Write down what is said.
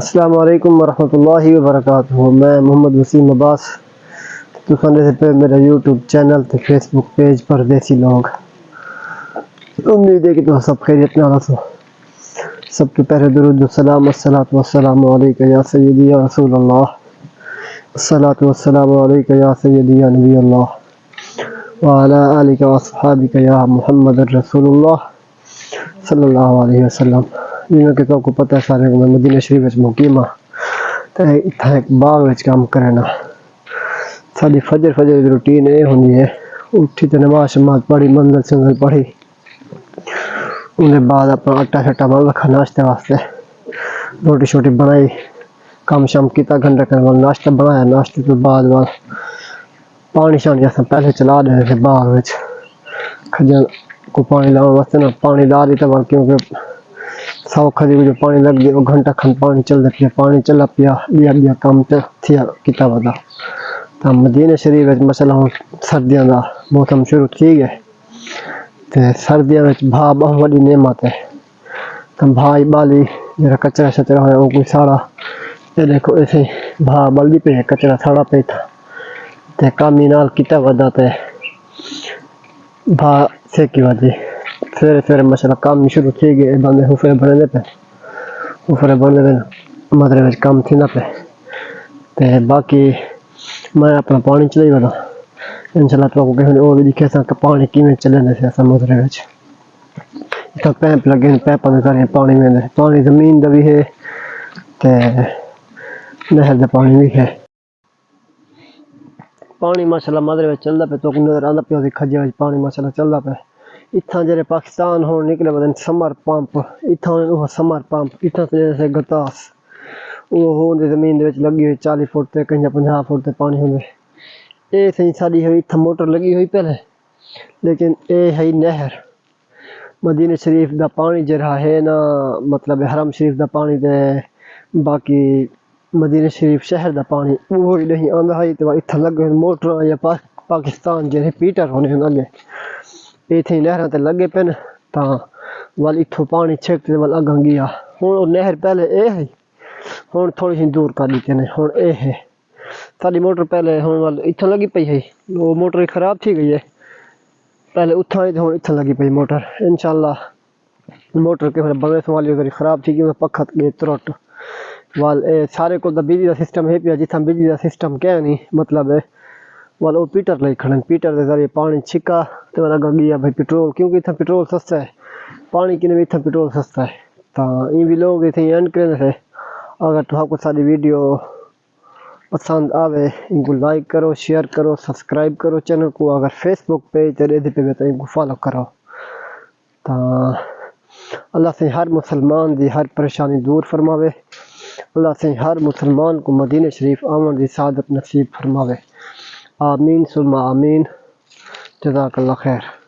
السلام علیکم ورحمۃ اللہ وبرکاتہ. میں محمد وسیم عباس. سے پہ میرا یوٹیوب چینل تے فیس بک پیج پر دیسی لوگ. امید ہے کہ تو سب خیریت نہ رسو. سب کے پہلے درود و سلام الصلاۃ والسلام علیک یا سیدی یا رسول اللہ. الصلاۃ والسلام علیک یا سیدی یا نبی اللہ وعلی آلک واصحابک یا محمد الرسول اللہ صلی اللہ علیہ وسلم. جنہوں کہ کو پتہ ہے سارے میں مدینہ شریف وچ مقیم ہاں تے اتھا ایک باغ وچ کام کرنا. ساری فجر دی روٹین یہ ہوندی ہے اٹھی تے نماز پڑھی منزل پڑھی ان کے بعد اپنا آٹا شٹا مل رکھا ناشتے واسطے روٹی شوٹی بنائی کام شام کیتا گھنٹہ کرنے ناشتہ بنایا. ناشتے تو بعد پانی شانی اصلا پہلے چلا دے تھے باغ وچ کھجاں کو پانی لاؤ واسطے نا پانی لا دیتا وا کیونکہ سو کھجی جو پانی لگ گیا وہ گھنٹہ کھن پانی چلتا پیا پانی چلا پیا بیا کام تھیا کیتا ودا. تو مدینہ شریف وچ مسئلہ ہوں سردیاں دا موسم شروع تھی گئے تے سردیاں وچ بھا بہت بڑی نعمت ہے. تو بھائی بالی جڑا کچرا شچرا ہویا وہ کوئی ساڑا یہ دیکھو ایسے بھا بلدی پہ کچرا ساڑا پہ تھا تے کامی نال کیتا ودا تے بھا سیکی ودی. سویرے مسئلہ کام شروع تھی گئے بندے حفرے بنے پہ حفرے بنے پہ مدرے وچ کام تھی نہ پہ تے باقی میں اپنا پانی چلائی ودا. انشاءاللہ تو کو کہیں اور بھی دکھے سا کہ پانی کیویں چلے سے اسا مدرے وچ اتنا پیپ لگے پیپاں دے ذریعے پانی میں پانی زمین دا بھی ہے تے نہر دا پانی بھی ہے. پانی ماشاءاللہ مدرے وچ چلدا پہ تو نظر آندا پیا کھجے وچ پانی ماشاءاللہ چلدا پہ. اتھاں جڑے پاکستان ہون نکلے ودن سمر پمپ اتھاں وہ سمر پمپ اتھاں سے گتاس وہ ہوندے زمین دے وچ لگی ہوئی 40 فٹ تے کہیں 50 فٹ تے پانی ہوندے. اے سی ساری ہوئی اتھاں موٹر لگی ہوئی پہلے لیکن اے ہے نہر. مدینہ شریف دا پانی جڑا ہے نا مطلب حرم شریف دا پانی تے باقی مدینہ شریف شہر دا پانی وہ ہی نہیں آندا ہے. تے اتھاں لگے موٹر یا پاکستان جڑے پیٹر ہونے لگے ایتھے نہراں تے لگے پن تاں ول اتھوں پانی چھکتے ول اگاں گیا. ہن نہر پہلے اے ہے ہن تھوڑی سی دور کر دیتے نے ہن اے ہے. ساری موٹر پہلے ہن ول اتھاں لگی پئی ہے وہ موٹر خراب تھی گئی ہے پہلے اتھاں ہی ہن اتھاں لگی پئی موٹر. انشاءاللہ موٹر کے بغیر سوالی اگر خراب تھی گئی پکھا گئے ترٹ وال اے سارے کو دا بجلی دا سسٹم ہے پیا جتھاں بجلی دا سسٹم کہ نہیں مطلب ہے وال او پیٹر لے کھڑن پیٹر دے ذریعے پانی چھکا تے والا گیا بھائی پٹرول کیونکہ اتھاں پٹرول سستا ہے پانی کی بھی اتھاں پٹرول سستا ہے. تا این بھی لوگ اتھے اینڈ کرنے سے اگر تو آپ کو ساری ویڈیو پسند آوے ان کو لائک کرو شیئر کرو سبسکرائب کرو چینل کو. اگر فیس بک پیج تے دے پہ تو ان کو فالو کرو. تا اللہ سے ہر مسلمان دی ہر پریشانی دور فرماوے. اللہ سے ہر مسلمان کو مدینہ شریف آمن دی سعادت نصیب فرماوے. آمین ثم آمین. جزاک اللہ خیر.